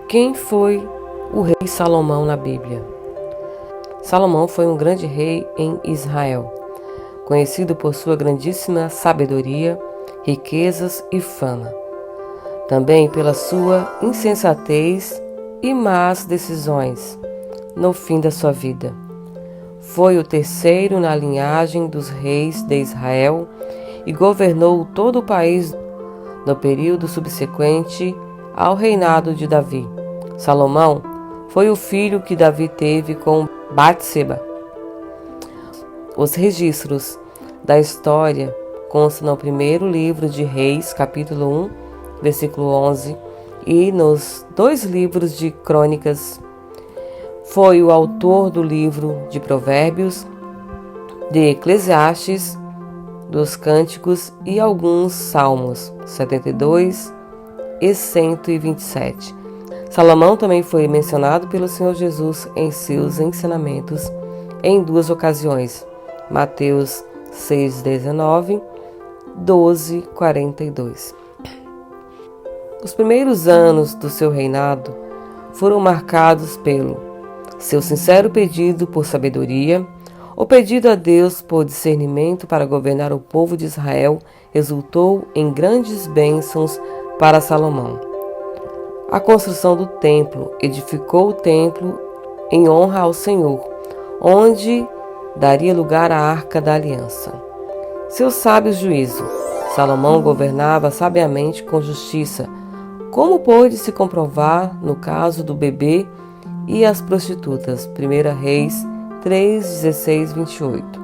Quem foi o rei Salomão na Bíblia? Salomão foi um grande rei em Israel, conhecido por sua grandíssima sabedoria, riquezas e fama. Também pela sua insensatez e más decisões no fim da sua vida. Foi o terceiro na linhagem dos reis de Israel e governou todo o país no período subsequente ao reinado de Davi. Salomão foi o filho que Davi teve com Batseba. Os registros da história constam no primeiro livro de Reis, capítulo 1, versículo 11, e nos 2 livros de Crônicas. Foi o autor do livro de Provérbios, de Eclesiastes, dos Cânticos e alguns Salmos, 72 e 127. Salomão também foi mencionado pelo Senhor Jesus em seus ensinamentos em 2 ocasiões, Mateus 6,19, 12,42. Os primeiros anos do seu reinado foram marcados pelo seu sincero pedido por sabedoria. O pedido a Deus por discernimento para governar o povo de Israel resultou em grandes bênçãos para Salomão. A construção do templo: edificou o templo em honra ao Senhor, onde daria lugar à Arca da Aliança. Seu sábio juízo: Salomão governava sabiamente com justiça, como pôde se comprovar no caso do bebê e as prostitutas. 1 Reis 3, 16, 28.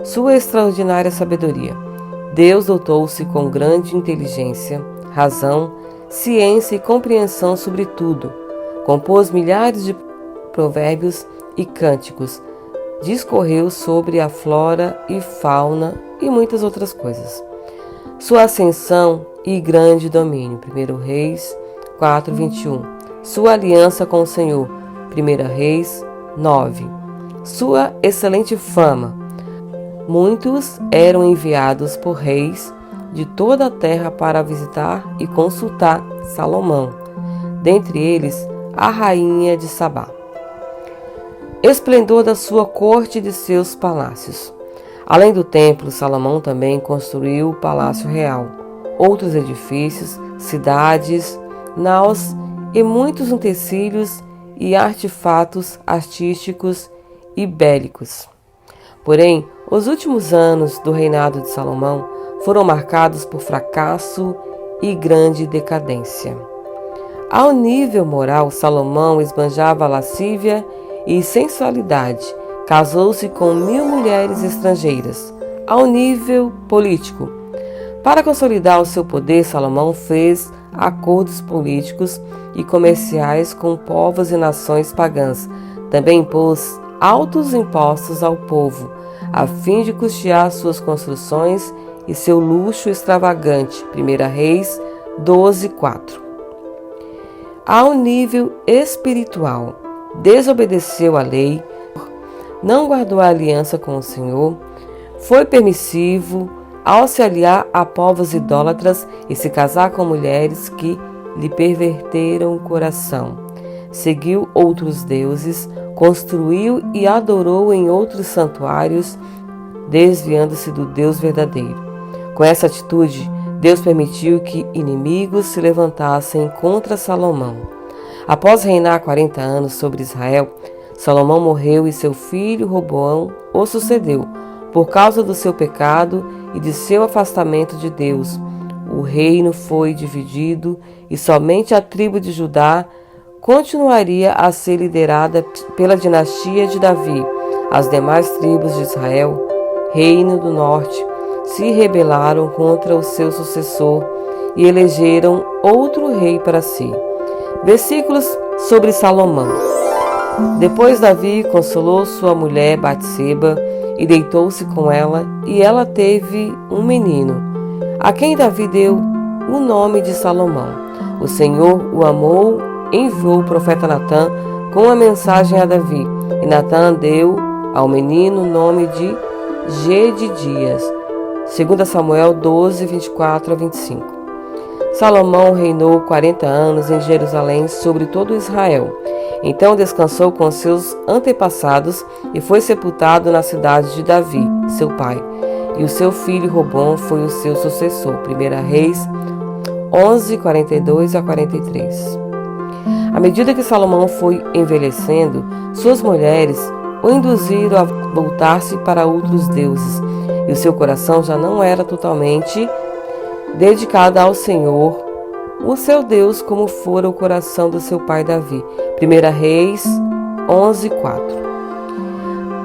Sua extraordinária sabedoria: Deus dotou-se com grande inteligência, razão, ciência e compreensão sobre tudo. Compôs milhares de provérbios e cânticos. Discorreu sobre a flora e fauna e muitas outras coisas. Sua ascensão e grande domínio. 1 Reis 4, 21. Sua aliança com o Senhor. 1 Reis 9. Sua excelente fama. Muitos eram enviados por reis de toda a terra para visitar e consultar Salomão, dentre eles a rainha de Sabá. Esplendor da sua corte e de seus palácios. Além do templo, Salomão também construiu o palácio real, outros edifícios, cidades, naus e muitos utensílios e artefatos artísticos e bélicos. Porém, os últimos anos do reinado de Salomão foram marcados por fracasso e grande decadência. Ao nível moral, Salomão esbanjava lascívia e sensualidade, casou-se com 1000 mulheres estrangeiras. Ao nível político, para consolidar o seu poder, Salomão fez acordos políticos e comerciais com povos e nações pagãs. Também impôs altos impostos ao povo, a fim de custear suas construções e seu luxo extravagante. 1 Reis 12, 4. Ao nível espiritual, desobedeceu à lei, não guardou a aliança com o Senhor, foi permissivo ao se aliar a povos idólatras e se casar com mulheres que lhe perverteram o coração. Seguiu outros deuses, construiu e adorou em outros santuários, desviando-se do Deus verdadeiro. Com essa atitude, Deus permitiu que inimigos se levantassem contra Salomão. Após reinar 40 anos sobre Israel, Salomão morreu e seu filho Roboão o sucedeu. Por causa do seu pecado e de seu afastamento de Deus, o reino foi dividido e somente a tribo de Judá continuaria a ser liderada pela dinastia de Davi. As demais tribos de Israel, reino do norte, se rebelaram contra o seu sucessor e elegeram outro rei para si. Versículos sobre Salomão. Depois Davi consolou sua mulher Batseba e deitou-se com ela, e ela teve um menino, a quem Davi deu o nome de Salomão. O Senhor o amou, enviou o profeta Natã com a mensagem a Davi, e Natã deu ao menino o nome de Gedidias. 2 Samuel 12, 24 a 25. Salomão reinou 40 anos em Jerusalém sobre todo Israel. Então descansou com seus antepassados e foi sepultado na cidade de Davi, seu pai. E o seu filho Robom foi o seu sucessor. 1 Reis 11, 42 a 43. À medida que Salomão foi envelhecendo, suas mulheres o induziram a voltar-se para outros deuses, e o seu coração já não era totalmente dedicado ao Senhor, o seu Deus, como fora o coração do seu pai Davi. 1 Reis 11, 4.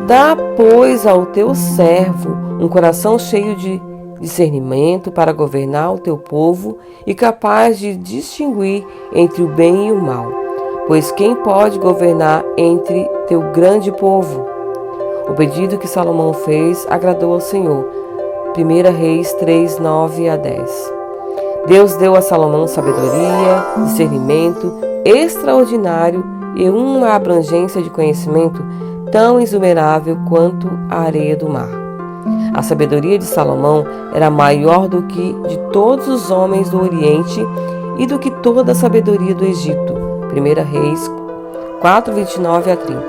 Dá, pois, ao teu servo um coração cheio de discernimento para governar o teu povo e capaz de distinguir entre o bem e o mal. Pois quem pode governar entre teu grande povo? O pedido que Salomão fez agradou ao Senhor. 1 Reis 3, 9 a 10. Deus deu a Salomão sabedoria, discernimento extraordinário e uma abrangência de conhecimento tão inumerável quanto a areia do mar. A sabedoria de Salomão era maior do que de todos os homens do Oriente e do que toda a sabedoria do Egito. 1 Reis 4, 29 a 30.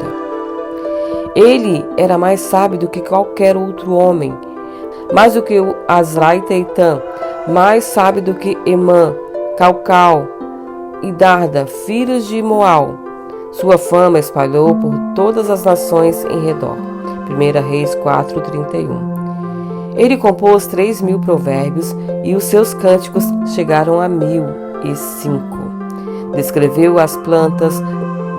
Ele era mais sábio do que qualquer outro homem, mais do que o Azraite e Etã, mais sábio do que Emã, Calcal e Darda, filhos de Moal. Sua fama espalhou por todas as nações em redor. 1 Reis 4, 31. Ele compôs 3.000 provérbios e os seus cânticos chegaram a 1.005. Descreveu as plantas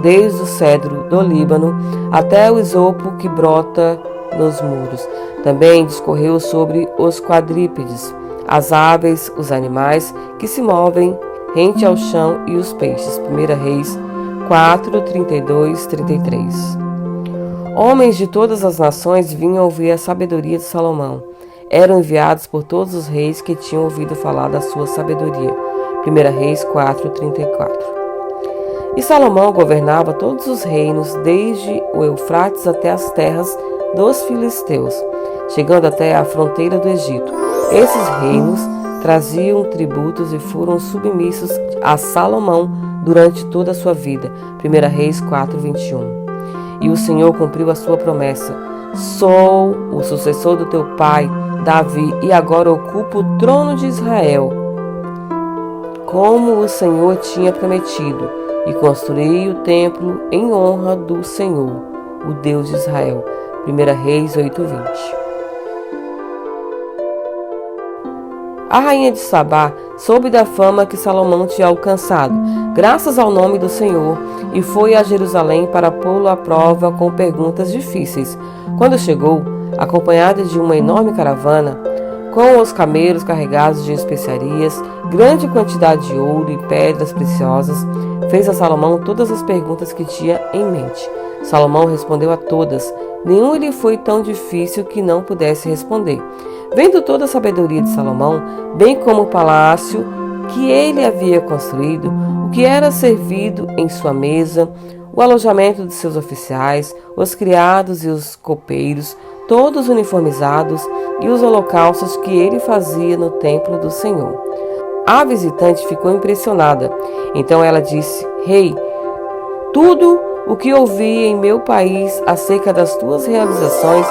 desde o cedro do Líbano até o isopo que brota nos muros. Também discorreu sobre os quadrúpedes, as aves, os animais que se movem rente ao chão e os peixes. 1 Reis 4, 32, 33. Homens de todas as nações vinham ouvir a sabedoria de Salomão. Eram enviados por todos os reis que tinham ouvido falar da sua sabedoria. 1 Reis 4, 34. E Salomão governava todos os reinos, desde o Eufrates até as terras dos filisteus, chegando até a fronteira do Egito. Esses reinos traziam tributos e foram submissos a Salomão durante toda a sua vida. 1 Reis 4, 21. E o Senhor cumpriu a sua promessa. Sou o sucessor do teu pai, Davi, e agora ocupo o trono de Israel, como o Senhor tinha prometido, e construí o templo em honra do Senhor, o Deus de Israel. 1 Reis 8, 20. A rainha de Sabá soube da fama que Salomão tinha alcançado, graças ao nome do Senhor, e foi a Jerusalém para pô-lo à prova com perguntas difíceis. Quando chegou, acompanhada de uma enorme caravana, com os camelos carregados de especiarias, grande quantidade de ouro e pedras preciosas, fez a Salomão todas as perguntas que tinha em mente. Salomão respondeu a todas, nenhum lhe foi tão difícil que não pudesse responder. Vendo toda a sabedoria de Salomão, bem como o palácio que ele havia construído, o que era servido em sua mesa, o alojamento de seus oficiais, os criados e os copeiros, todos uniformizados, e os holocaustos que ele fazia no templo do Senhor. A visitante ficou impressionada. Então ela disse: Rei, tudo o que ouvi em meu país acerca das tuas realizações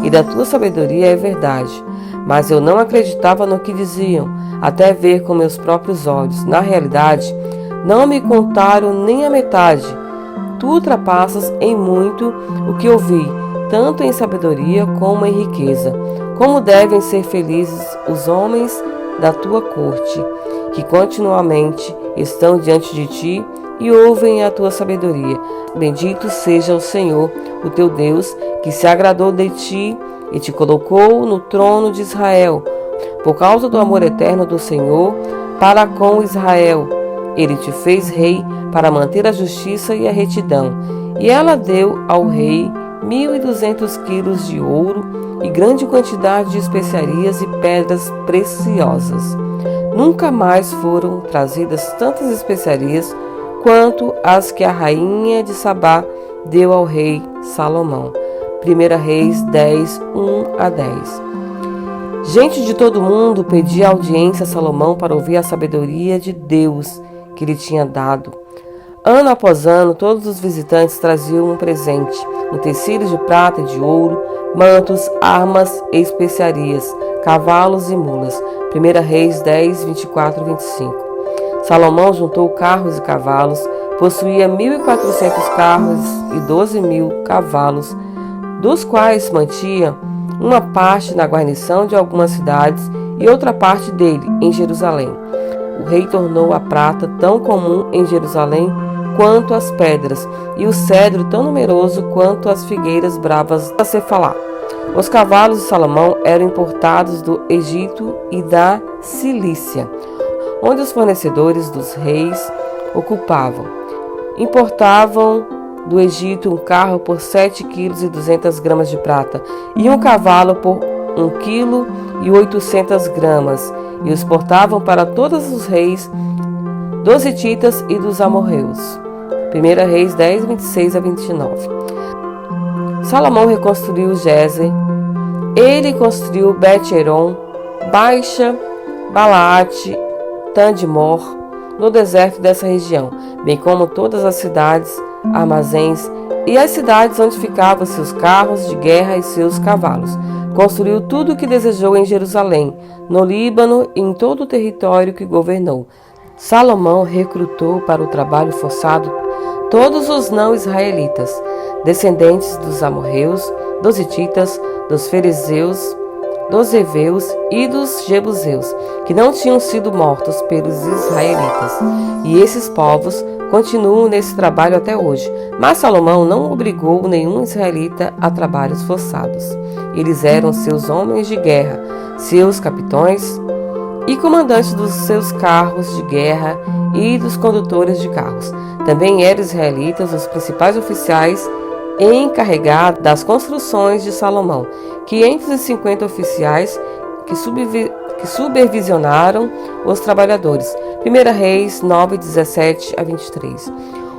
e da tua sabedoria é verdade, mas eu não acreditava no que diziam, até ver com meus próprios olhos. Na realidade, não me contaram nem a metade. Tu ultrapassas em muito o que ouvi, tanto em sabedoria como em riqueza. Como devem ser felizes os homens da tua corte, que continuamente estão diante de ti e ouvem a tua sabedoria. Bendito seja o Senhor, o teu Deus, que se agradou de ti e te colocou no trono de Israel. Por causa do amor eterno do Senhor para com Israel, ele te fez rei para manter a justiça e a retidão. E ela deu ao rei 1.200 quilos de ouro e grande quantidade de especiarias e pedras preciosas. Nunca mais foram trazidas tantas especiarias quanto as que a rainha de Sabá deu ao rei Salomão. 1 Reis 10, 1 a 10. Gente de todo mundo pedia audiência a Salomão para ouvir a sabedoria de Deus que lhe tinha dado. Ano após ano, todos os visitantes traziam um presente, utensílios de prata e de ouro, mantos, armas e especiarias, cavalos e mulas. 1 Reis 10, 24 e 25. Salomão juntou carros e cavalos, possuía 1.400 carros e 12.000 cavalos, dos quais mantinha uma parte na guarnição de algumas cidades e outra parte dele em Jerusalém. O rei tornou a prata tão comum em Jerusalém quanto as pedras, e o cedro tão numeroso quanto as figueiras bravas a Cefalá. Os cavalos de Salomão eram importados do Egito e da Cilícia, onde os fornecedores dos reis ocupavam. Importavam do Egito um carro por 7,2 kg de prata e um cavalo por 1,8 kg, e os portavam para todos os reis dos hititas e dos amorreus. 1 Reis 10, 26 a 29. Salomão reconstruiu Gezer. Ele construiu Bet-Horon, Baixa, Balaate, Tandimor, no deserto dessa região, bem como todas as cidades, armazéns e as cidades onde ficavam seus carros de guerra e seus cavalos. Construiu tudo o que desejou em Jerusalém, no Líbano e em todo o território que governou. Salomão recrutou para o trabalho forçado todos os não-israelitas, descendentes dos amorreus, dos hititas, dos ferezeus, dos heveus e dos jebuseus, que não tinham sido mortos pelos israelitas. E esses povos continuam nesse trabalho até hoje. Mas Salomão não obrigou nenhum israelita a trabalhos forçados. Eles eram seus homens de guerra, seus capitães e comandantes dos seus carros de guerra e dos condutores de carros. Também eram israelitas os principais oficiais encarregados das construções de Salomão, 550 oficiais que supervisionaram os trabalhadores. 1 Reis 9, 17 a 23.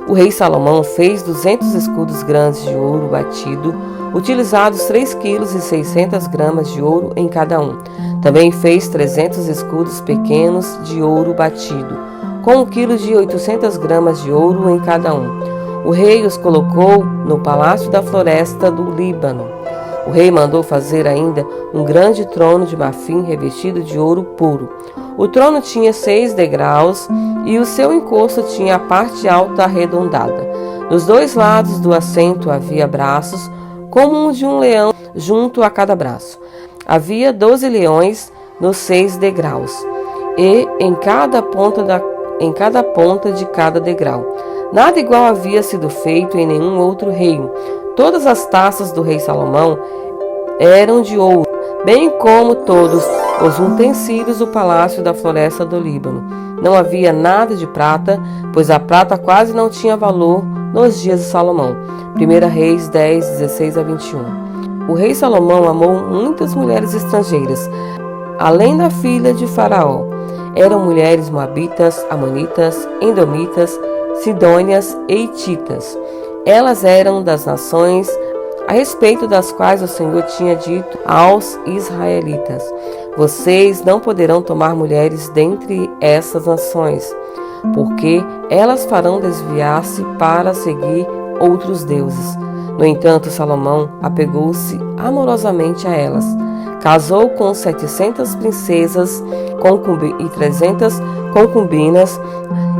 O rei Salomão fez 200 escudos grandes de ouro batido, utilizados 3,6 kg de ouro em cada um. Também fez 300 escudos pequenos de ouro batido, com 1,8 kg de ouro em cada um. O rei os colocou no palácio da floresta do Líbano. O rei mandou fazer ainda um grande trono de marfim revestido de ouro puro. O trono tinha 6 degraus e o seu encosto tinha a parte alta arredondada. Nos dois lados do assento havia braços, como os de um leão junto a cada braço. Havia 12 leões nos 6 degraus, e em cada ponta de cada degrau. Nada igual havia sido feito em nenhum outro reino. Todas as taças do rei Salomão eram de ouro, bem como todos os utensílios do palácio da floresta do Líbano. Não havia nada de prata, pois a prata quase não tinha valor nos dias de Salomão. 1 Reis 10, 16 a 21. O rei Salomão amou muitas mulheres estrangeiras, além da filha de Faraó. Eram mulheres moabitas, amonitas, edomitas, sidônias e hititas. Elas eram das nações a respeito das quais o Senhor tinha dito aos israelitas: vocês não poderão tomar mulheres dentre essas nações, porque elas farão desviar-se para seguir outros deuses. No entanto, Salomão apegou-se amorosamente a elas. Casou com 700 princesas e 300 concubinas,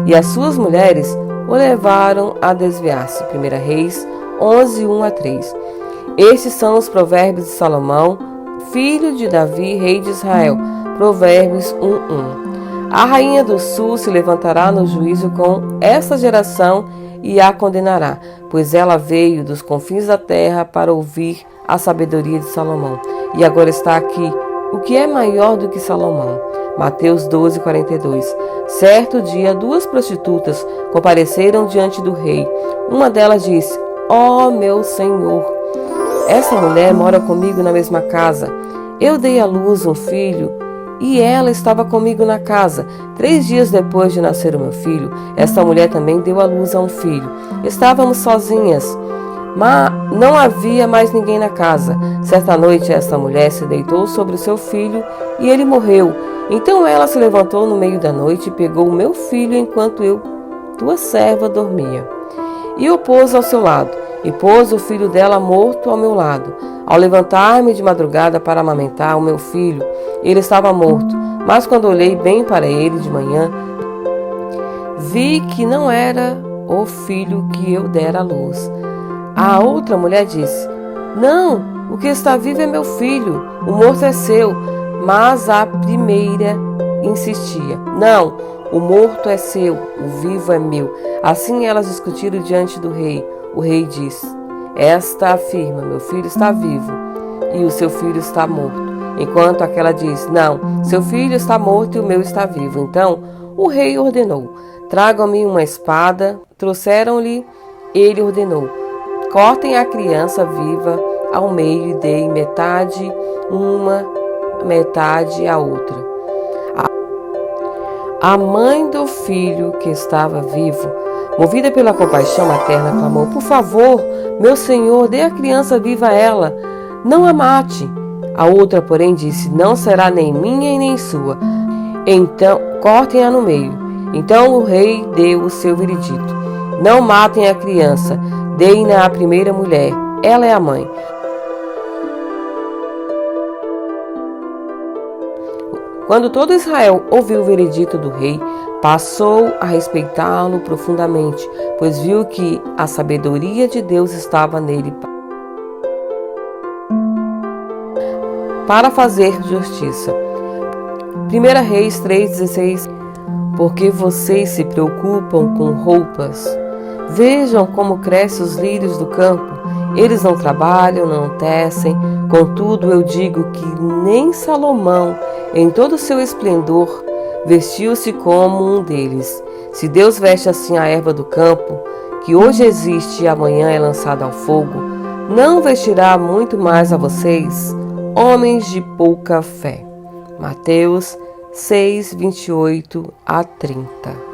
e as suas mulheres o levaram a desviar-se. 1 Reis 11, 1 a 3. Estes são os provérbios de Salomão, filho de Davi, rei de Israel. Provérbios 1, 1. A rainha do sul se levantará no juízo com esta geração e a condenará, pois ela veio dos confins da terra para ouvir a sabedoria de Salomão. E agora está aqui o que é maior do que Salomão. Mateus 12, 42. Certo dia, 2 prostitutas compareceram diante do rei. Uma delas disse: ó meu senhor, essa mulher mora comigo na mesma casa. Eu dei à luz um filho e ela estava comigo na casa. 3 dias depois de nascer o meu filho, esta mulher também deu à luz a um filho. Estávamos sozinhas. Mas não havia mais ninguém na casa. Certa noite, esta mulher se deitou sobre o seu filho e ele morreu. Então ela se levantou no meio da noite e pegou o meu filho enquanto eu, tua serva, dormia, e o pôs ao seu lado, e pôs o filho dela morto ao meu lado. Ao levantar-me de madrugada para amamentar o meu filho, ele estava morto. Mas quando olhei bem para ele de manhã, vi que não era o filho que eu dera à luz. A outra mulher disse: não, o que está vivo é meu filho, o morto é seu. Mas a primeira insistia: não, o morto é seu, o vivo é meu. Assim elas discutiram diante do rei. O rei disse: esta afirma: meu filho está vivo e o seu filho está morto. Enquanto aquela diz: não, seu filho está morto e o meu está vivo. Então o rei ordenou: tragam-me uma espada. Trouxeram-lhe. Ele ordenou: cortem a criança viva ao meio e deem metade uma, metade a outra. A mãe do filho que estava vivo, movida pela compaixão materna, clamou: por favor, meu senhor, dê a criança viva a ela, não a mate. A outra, porém, disse: não será nem minha e nem sua. Então, cortem-a no meio. Então o rei deu o seu veredito: não matem a criança, deem-na à primeira mulher, ela é a mãe. Quando todo Israel ouviu o veredito do rei, passou a respeitá-lo profundamente, pois viu que a sabedoria de Deus estava nele para fazer justiça. 1 Reis 3,16. Porque vocês se preocupam com roupas? Vejam como crescem os lírios do campo. Eles não trabalham, não tecem. Contudo, eu digo que nem Salomão, em todo o seu esplendor, vestiu-se como um deles. Se Deus veste assim a erva do campo, que hoje existe e amanhã é lançada ao fogo, não vestirá muito mais a vocês, homens de pouca fé. Mateus 6, 28 a 30.